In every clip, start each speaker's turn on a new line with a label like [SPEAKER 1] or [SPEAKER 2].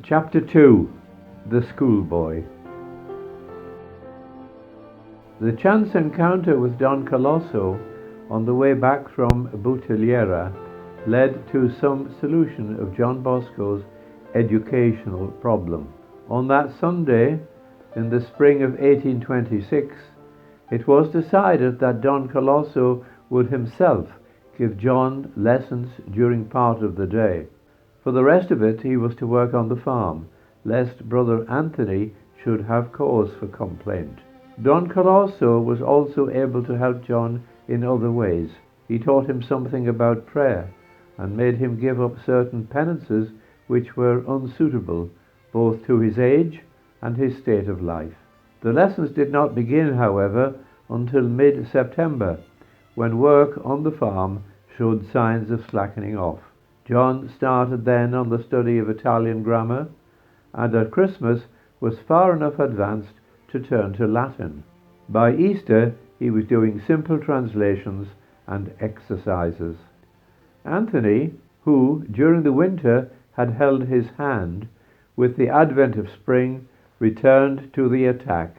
[SPEAKER 1] Chapter 2. The Schoolboy. The chance encounter with Don Calosso on the way back from Buttigliera led to some solution of John Bosco's educational problem. On that Sunday, in the spring of 1826, it was decided that Don Calosso would himself give John lessons during part of the day. For the rest of it, he was to work on the farm, lest Brother Anthony should have cause for complaint. Don Calosso was also able to help John in other ways. He taught him something about prayer, and made him give up certain penances which were unsuitable both to his age and his state of life. The lessons did not begin, however, until mid-September, when work on the farm showed signs of slackening off. John started then on the study of Italian grammar, and at Christmas was far enough advanced to turn to Latin. By Easter, he was doing simple translations and exercises. Anthony, who during the winter had held his hand, with the advent of spring returned to the attack.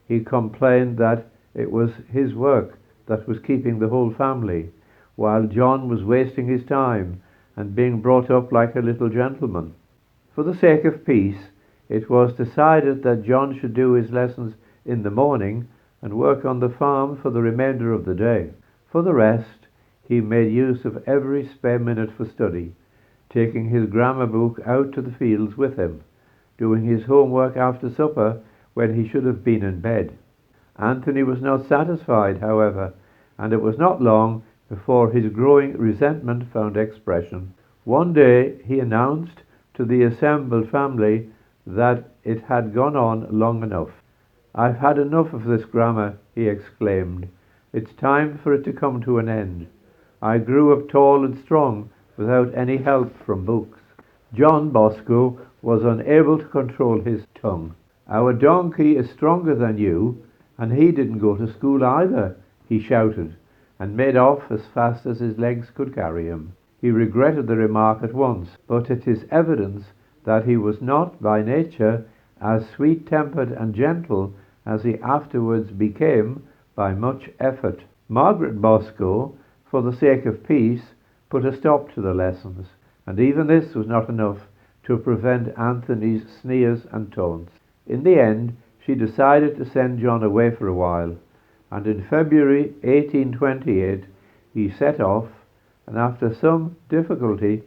[SPEAKER 1] He complained that it was his work that was keeping the whole family, while John was wasting his time and being brought up like a little gentleman. For the sake of peace, it was decided that John should do his lessons in the morning and work on the farm for the remainder of the day. For the rest, he made use of every spare minute for study, taking his grammar book out to the fields with him, doing his homework after supper when he should have been in bed. Anthony was not satisfied, however, and it was not long before his growing resentment found expression. One day he announced to the assembled family that it had gone on long enough. "I've had enough of this grammar," he exclaimed. "It's time for it to come to an end. I grew up tall and strong without any help from books." John Bosco was unable to control his tongue. "Our donkey is stronger than you, and he didn't go to school either," he shouted, and made off as fast as his legs could carry him. He regretted the remark at once, but it is evidence that he was not by nature as sweet-tempered and gentle as he afterwards became by much effort. Margaret Bosco, for the sake of peace, put a stop to the lessons, and even this was not enough to prevent Anthony's sneers and taunts. In the end, she decided to send John away for a while, and in February 1828 he set off, and after some difficulty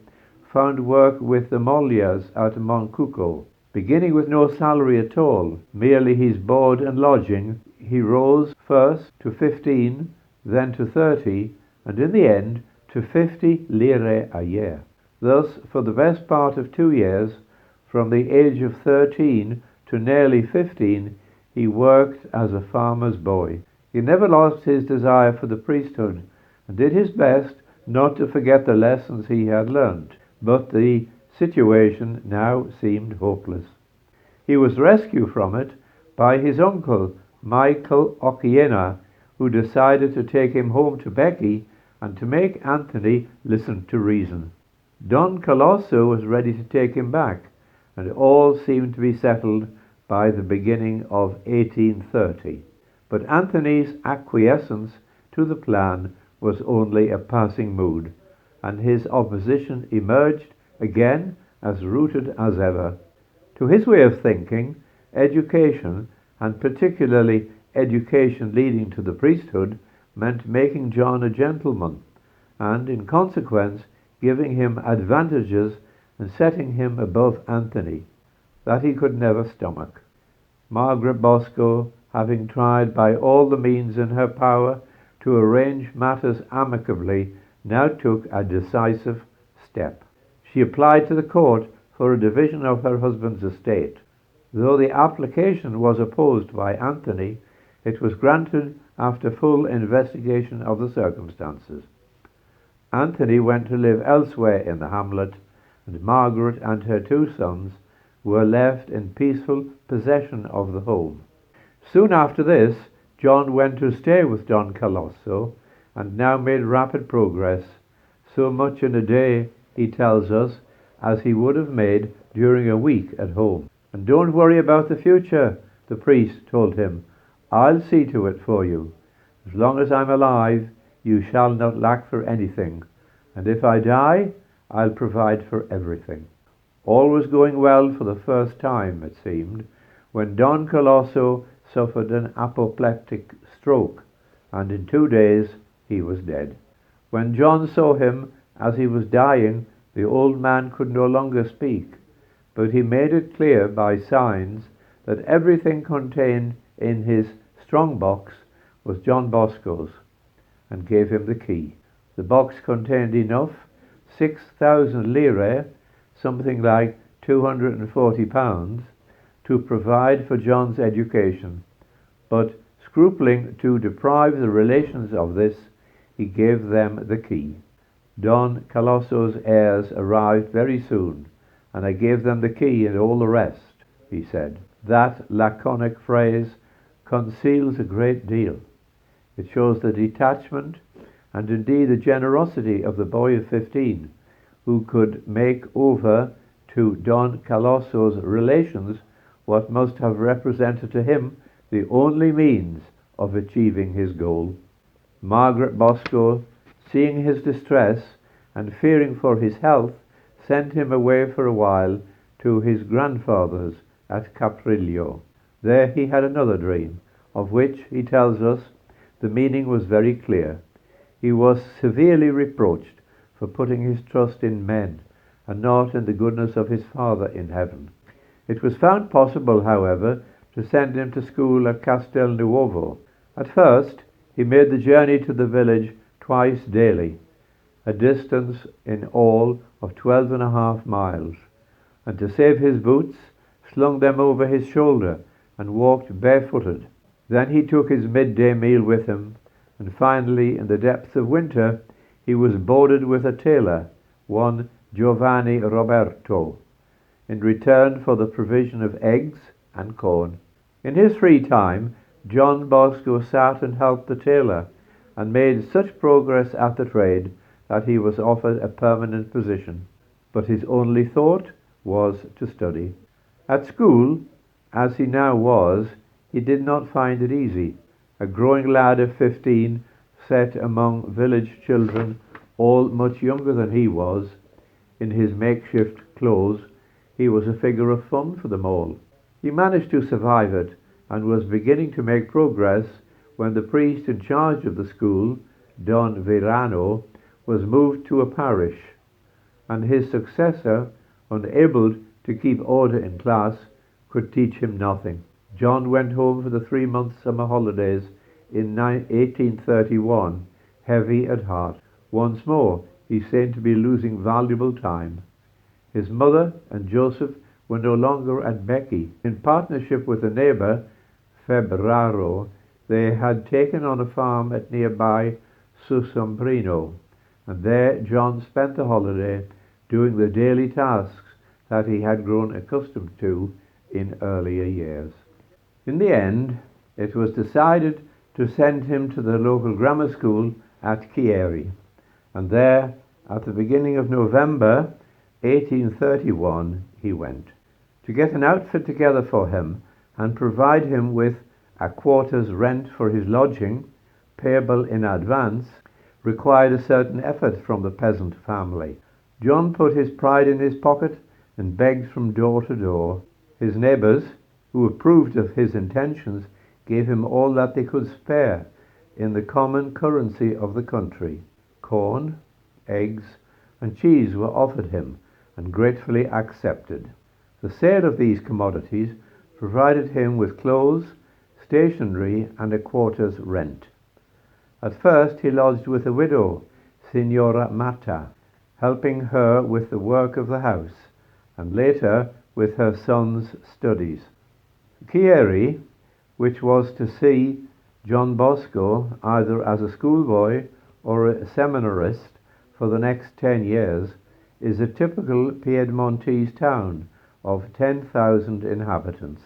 [SPEAKER 1] found work with the Moglias at Moncuco. Beginning with no salary at all, merely his board and lodging, he rose first to 15, then to 30, and in the end to 50 lire a year. Thus, for the best part of 2 years, from the age of 13 to nearly 15, he worked as a farmer's boy. He never lost his desire for the priesthood, and did his best not to forget the lessons he had learnt, but the situation now seemed hopeless. He was rescued from it by his uncle, Michael Occhiena, who decided to take him home to Becky and to make Anthony listen to reason. Don Calosso was ready to take him back, and all seemed to be settled by the beginning of 1830. But Anthony's acquiescence to the plan was only a passing mood, and his opposition emerged again as rooted as ever. To his way of thinking, education, and particularly education leading to the priesthood, meant making John a gentleman, and in consequence giving him advantages and setting him above Anthony that he could never stomach. Margaret Bosco, having tried by all the means in her power to arrange matters amicably, now took a decisive step. She applied to the court for a division of her husband's estate. Though the application was opposed by Anthony, it was granted after full investigation of the circumstances. Anthony went to live elsewhere in the hamlet, and Margaret and her 2 sons were left in peaceful possession of the home. Soon after this, John went to stay with Don Calosso, and now made rapid progress, so much in a day, he tells us, as he would have made during a week at home. "And don't worry about the future," the priest told him. "I'll see to it for you. As long as I'm alive, you shall not lack for anything. And if I die, I'll provide for everything." All was going well for the first time, it seemed, when Don Calosso suffered an apoplectic stroke, and in 2 days he was dead. When John saw him as he was dying, the old man could no longer speak, but he made it clear by signs that everything contained in his strong box was John Bosco's, and gave him the key. The box contained enough, 6,000 lire, something like £240, to provide for John's education, but scrupling to deprive the relations of this, he gave them the key. "Don Calosso's heirs arrived very soon, and I gave them the key and all the rest," he said. That laconic phrase conceals a great deal. It shows the detachment and indeed the generosity of the boy of 15, who could make over to Don Calosso's relations what must have represented to him the only means of achieving his goal. Margaret Bosco, seeing his distress and fearing for his health, sent him away for a while to his grandfather's at Caprillo. There he had another dream, of which, he tells us, the meaning was very clear. He was severely reproached for putting his trust in men and not in the goodness of his Father in heaven. It was found possible, however, to send him to school at Castelnuovo. At first, he made the journey to the village twice daily, a distance in all of 12.5 miles, and to save his boots, slung them over his shoulder and walked barefooted. Then he took his midday meal with him, and finally, in the depths of winter, he was boarded with a tailor, one Giovanni Roberto, in return for the provision of eggs and corn. In his free time, John Bosco sat and helped the tailor, and made such progress at the trade that he was offered a permanent position. But his only thought was to study. At school, as he now was, he did not find it easy. A growing lad of 15, set among village children, all much younger than he was, in his makeshift clothes, he was a figure of fun for them all. He managed to survive it, and was beginning to make progress when the priest in charge of the school, Don Verano, was moved to a parish, and his successor, unable to keep order in class, could teach him nothing. John went home for the 3-month summer holidays in 1831, heavy at heart. Once more, he seemed to be losing valuable time. His mother and Joseph were no longer at Becchi. In partnership with a neighbor, Febbraro, they had taken on a farm at nearby Susombrino, and there John spent the holiday doing the daily tasks that he had grown accustomed to in earlier years. In the end, it was decided to send him to the local grammar school at Chieri, and there, at the beginning of November 1831, he went. To get an outfit together for him and provide him with a quarter's rent for his lodging, payable in advance, required a certain effort from the peasant family. John put his pride in his pocket and begged from door to door. His neighbours, who approved of his intentions, gave him all that they could spare in the common currency of the country. Corn, eggs, and cheese were offered him and gratefully accepted. The sale of these commodities provided him with clothes, stationery, and a quarter's rent. At first he lodged with a widow, Signora Matta, helping her with the work of the house, and later with her son's studies. Chieri, which was to see John Bosco either as a schoolboy or a seminarist for the next 10 years, is a typical Piedmontese town of 10,000 inhabitants.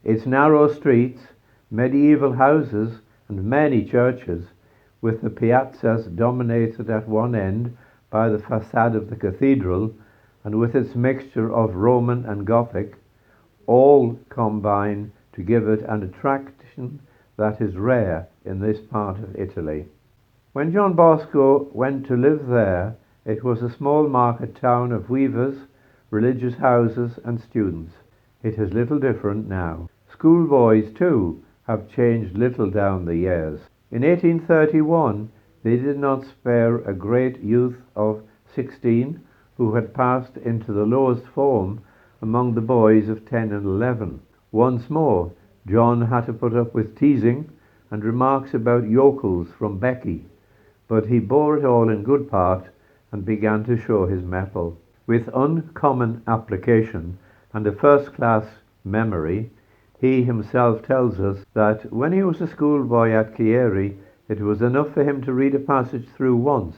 [SPEAKER 1] Its narrow streets, medieval houses, and many churches, with the piazzas dominated at one end by the facade of the cathedral and with its mixture of Roman and Gothic, all combine to give it an attraction that is rare in this part of Italy. When John Bosco went to live there, it was a small market town of weavers, religious houses, and students. It is little different now. Schoolboys, too, have changed little down the years. In 1831, they did not spare a great youth of 16 who had passed into the lowest form among the boys of 10 and 11. Once more, John had to put up with teasing and remarks about yokels from Becky, but he bore it all in good part and began to show his mettle. With uncommon application and a first-class memory, he himself tells us that when he was a schoolboy at Chieri, it was enough for him to read a passage through once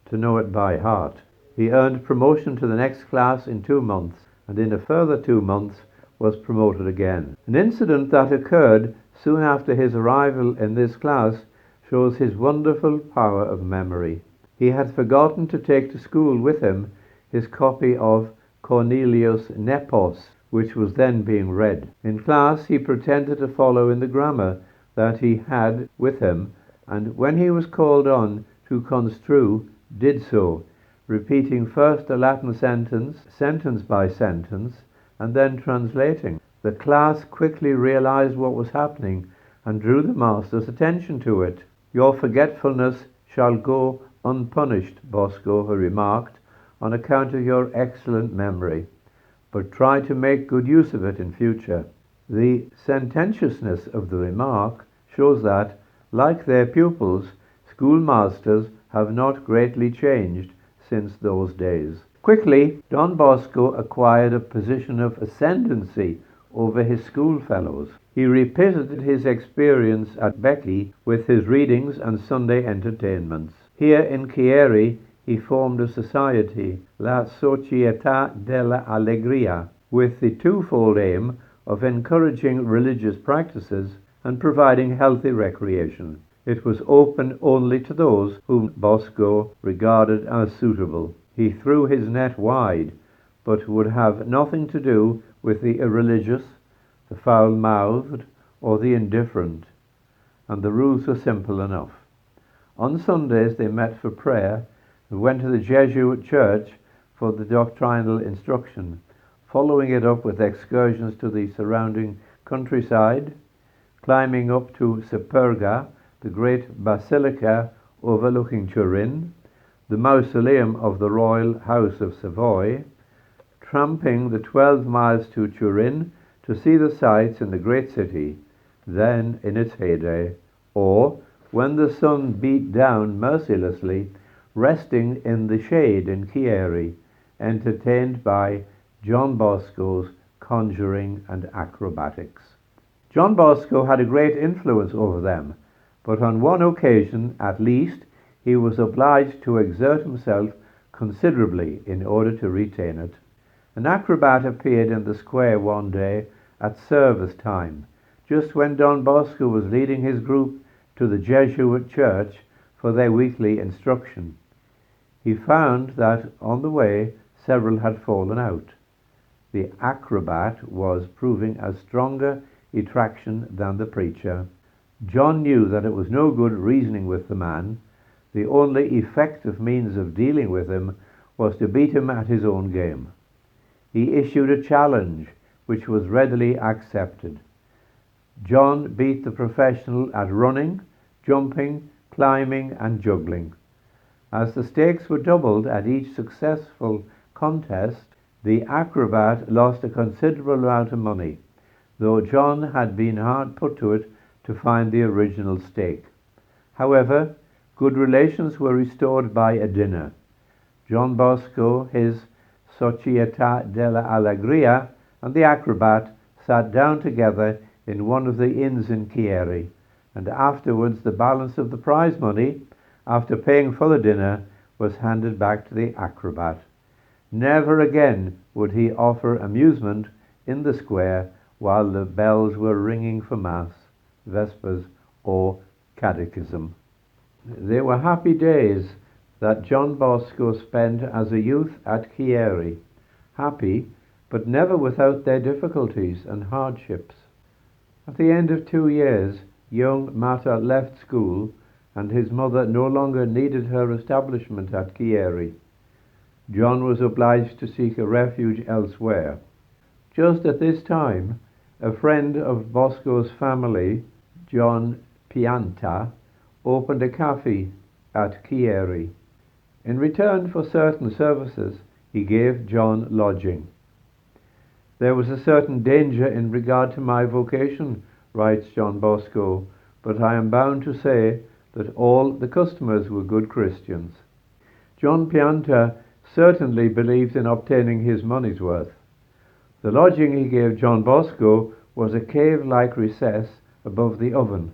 [SPEAKER 1] to know it by heart. He earned promotion to the next class in 2 months, and in a further 2 months was promoted again. An incident that occurred soon after his arrival in this class shows his wonderful power of memory. He had forgotten to take to school with him his copy of Cornelius Nepos, which was then being read. In class, he pretended to follow in the grammar that he had with him, and when he was called on to construe, did so, repeating first a Latin sentence, sentence by sentence, and then translating. The class quickly realized what was happening and drew the master's attention to it. "Your forgetfulness shall go unpunished," Bosco remarked, "on account of your excellent memory, but try to make good use of it in future." The sententiousness of the remark shows that, like their pupils, schoolmasters have not greatly changed since those days. Quickly, Don Bosco acquired a position of ascendancy over his schoolfellows. He repeated his experience at Becky with his readings and Sunday entertainments. Here in Chieri, he formed a society, La Societa dell'Allegria, with the twofold aim of encouraging religious practices and providing healthy recreation. It was open only to those whom Bosco regarded as suitable. He threw his net wide, but would have nothing to do with the irreligious, the foul-mouthed, or the indifferent, and the rules were simple enough. On Sundays they met for prayer and went to the Jesuit church for the doctrinal instruction, following it up with excursions to the surrounding countryside, climbing up to Superga, the great basilica overlooking Turin, the mausoleum of the royal house of Savoy, tramping the 12 miles to Turin to see the sights in the great city, then in its heyday, or, when the sun beat down mercilessly, resting in the shade in Chieri, entertained by John Bosco's conjuring and acrobatics. John Bosco had a great influence over them, but on one occasion at least he was obliged to exert himself considerably in order to retain it. An acrobat appeared in the square one day at service time, just when Don Bosco was leading his group to the Jesuit church for their weekly instruction. He found that on the way several had fallen out. The acrobat was proving a stronger attraction than the preacher. John knew that it was no good reasoning with the man. The only effective means of dealing with him was to beat him at his own game. He issued a challenge, which was readily accepted. John beat the professional at running, jumping, climbing, and juggling. As the stakes were doubled at each successful contest, the acrobat lost a considerable amount of money, though John had been hard put to it to find the original stake. However, good relations were restored by a dinner. John Bosco, his Societa dell'Allegria, and the acrobat sat down together in one of the inns in Chieri, and afterwards the balance of the prize money, after paying for the dinner, was handed back to the acrobat. Never again would he offer amusement in the square while the bells were ringing for Mass, Vespers, or Catechism. They were happy days that John Bosco spent as a youth at Chieri, happy, but never without their difficulties and hardships. At the end of 2 years, young Mata left school, and his mother no longer needed her establishment at Chieri. John was obliged to seek a refuge elsewhere. Just at this time, a friend of Bosco's family, John Pianta, opened a cafe at Chieri. In return for certain services, he gave John lodging. There was a certain danger in regard to my vocation, writes John Bosco, but I am bound to say that all the customers were good Christians. John Pianta certainly believed in obtaining his money's worth. The lodging he gave John Bosco was a cave-like recess above the oven.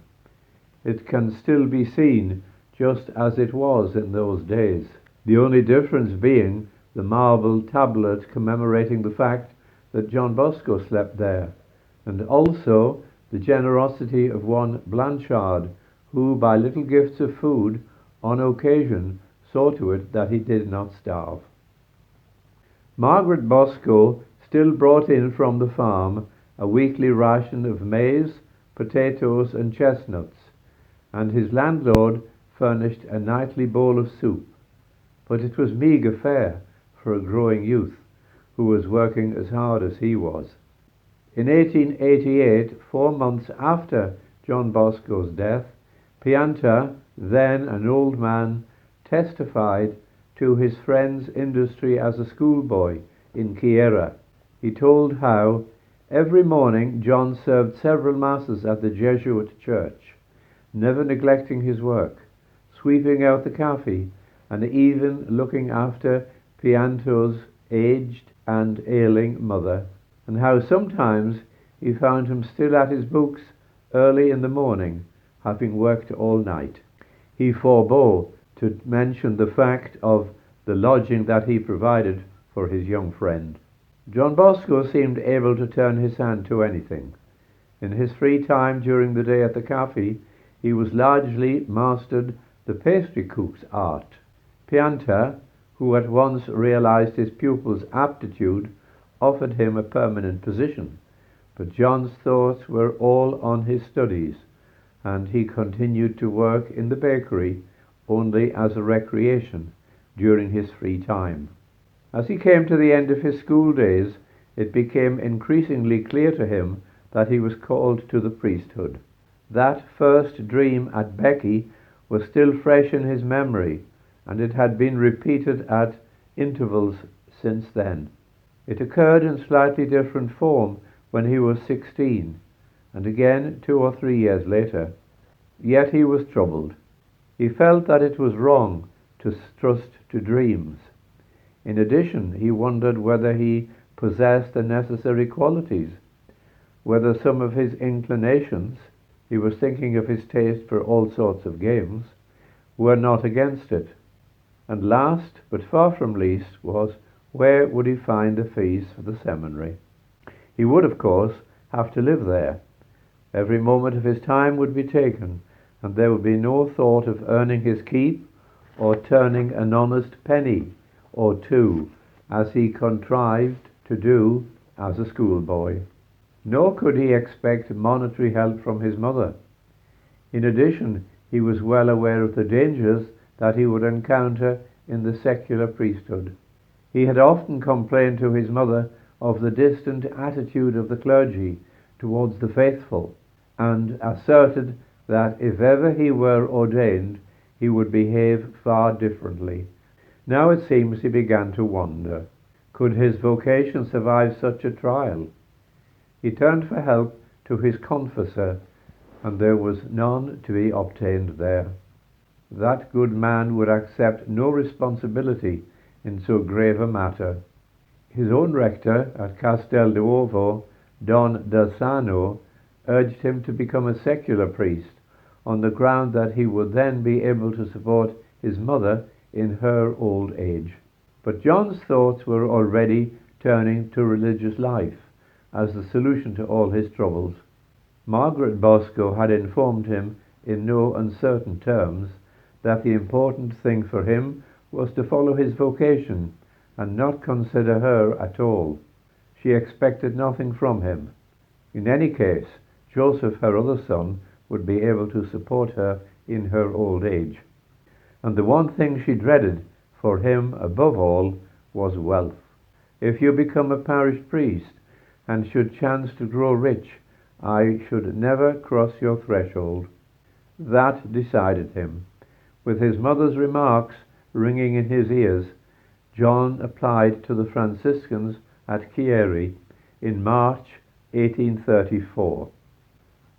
[SPEAKER 1] It can still be seen just as it was in those days, the only difference being the marble tablet commemorating the fact that John Bosco slept there, and also the generosity of one Blanchard, who by little gifts of food on occasion saw to it that he did not starve. Margaret Bosco still brought in from the farm a weekly ration of maize, potatoes and chestnuts, and his landlord furnished a nightly bowl of soup, but it was meagre fare for a growing youth who was working as hard as he was. In 1888, 4 months after John Bosco's death, Pianta, then an old man, testified to his friend's industry as a schoolboy in Chieri. He told how every morning John served several masses at the Jesuit church, never neglecting his work, sweeping out the cafe, and even looking after Pianto's aged and ailing mother, and how sometimes he found him still at his books early in the morning, having worked all night. He forbore to mention the fact of the lodging that he provided for his young friend. John Bosco seemed able to turn his hand to anything. In his free time during the day at the cafe, he was largely mastered the pastry cook's art. Pianta, who at once realized his pupil's aptitude, offered him a permanent position, but John's thoughts were all on his studies, and he continued to work in the bakery only as a recreation during his free time. As he came to the end of his school days, it became increasingly clear to him that he was called to the priesthood. That first dream at Becky was still fresh in his memory, and it had been repeated at intervals since then. It occurred in slightly different form when he was 16, and again 2 or 3 years later. Yet he was troubled. He felt that it was wrong to trust to dreams. In addition, he wondered whether he possessed the necessary qualities, whether some of his inclinations, he was thinking of his taste for all sorts of games, were not against it. And last, but far from least, was where would he find the fees for the seminary? He would, of course, have to live there. Every moment of his time would be taken, and there would be no thought of earning his keep or turning an honest penny or two, as he contrived to do as a schoolboy. Nor could he expect monetary help from his mother. In addition, he was well aware of the dangers that he would encounter in the secular priesthood. He had often complained to his mother of the distant attitude of the clergy towards the faithful, and asserted that if ever he were ordained, he would behave far differently. Now it seems he began to wonder, could his vocation survive such a trial? He turned for help to his confessor, and there was none to be obtained there. That good man would accept no responsibility in so grave a matter. His own rector at Castelnuovo, Don Dasano, urged him to become a secular priest on the ground that he would then be able to support his mother in her old age. But John's thoughts were already turning to religious life as the solution to all his troubles. Margaret Bosco had informed him in no uncertain terms that the important thing for him was to follow his vocation and not consider her at all. She expected nothing from him. In any case, Joseph, her other son, would be able to support her in her old age. And the one thing she dreaded for him above all was wealth. If you become a parish priest and should chance to grow rich, I should never cross your threshold. That decided him. With his mother's remarks ringing in his ears, John applied to the Franciscans at Chieri in March 1834.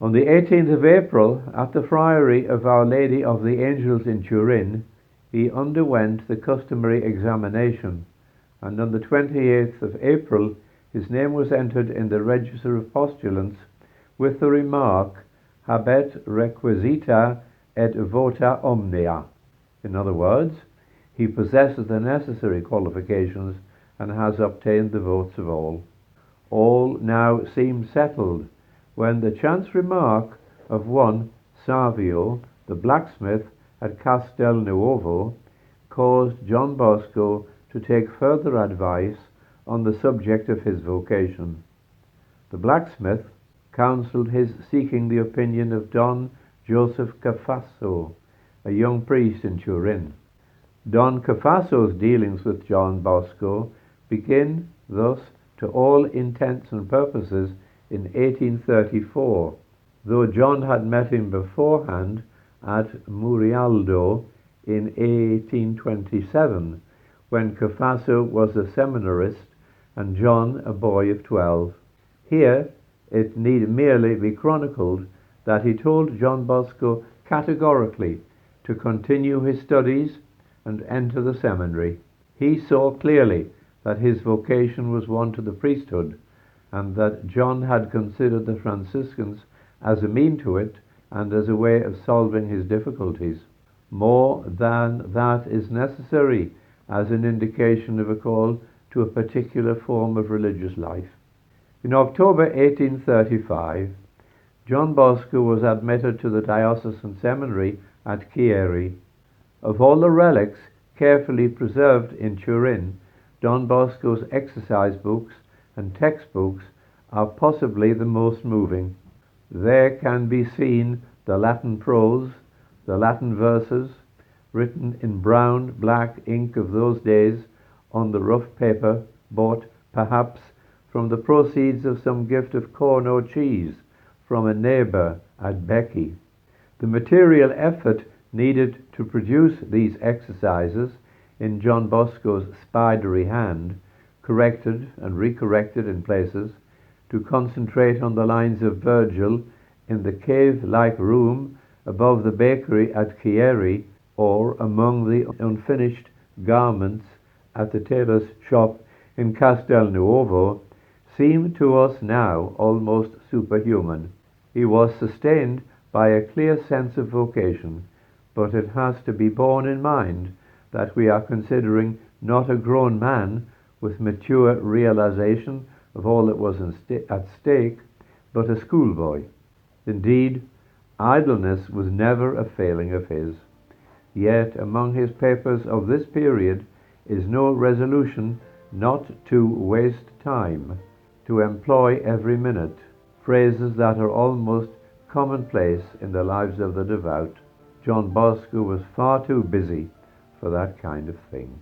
[SPEAKER 1] On the 18th of April, at the Friary of Our Lady of the Angels in Turin, he underwent the customary examination, and on the 28th of April his name was entered in the register of postulants with the remark, habet requisita et vota omnia. In other words, he possesses the necessary qualifications and has obtained the votes of all. All now seemed settled when the chance remark of one Savio, the blacksmith at Castelnuovo, caused John Bosco to take further advice on the subject of his vocation. The blacksmith counselled his seeking the opinion of Don Joseph Cafasso, a young priest in Turin. Don Cafasso's dealings with John Bosco begin thus to all intents and purposes in 1834, though John had met him beforehand at Murialdo in 1827, when Cafasso was a seminarist and John a boy of 12. Here it need merely be chronicled that he told John Bosco categorically to continue his studies and enter the seminary. He saw clearly that his vocation was one to the priesthood, and that John had considered the Franciscans as a mean to it and as a way of solving his difficulties. More than that is necessary as an indication of a call to a particular form of religious life. In October 1835, John Bosco was admitted to the diocesan seminary at Chieri. Of all the relics carefully preserved in Turin, Don Bosco's exercise books and textbooks are possibly the most moving. There can be seen the Latin prose, the Latin verses, written in brown, black ink of those days on the rough paper bought, perhaps, from the proceeds of some gift of corn or cheese from a neighbour at Becky. The material effort needed to produce these exercises in John Bosco's spidery hand, corrected and recorrected in places, to concentrate on the lines of Virgil in the cave-like room above the bakery at Chieri, or among the unfinished garments at the tailor's shop in Castelnuovo, seem to us now almost superhuman. He was sustained by a clear sense of vocation, but it has to be borne in mind that we are considering not a grown man with mature realization of all that was at stake, but a schoolboy. Indeed, idleness was never a failing of his. Yet among his papers of this period is no resolution not to waste time, to employ every minute, phrases that are almost commonplace in the lives of the devout. John Bosco was far too busy for that kind of thing.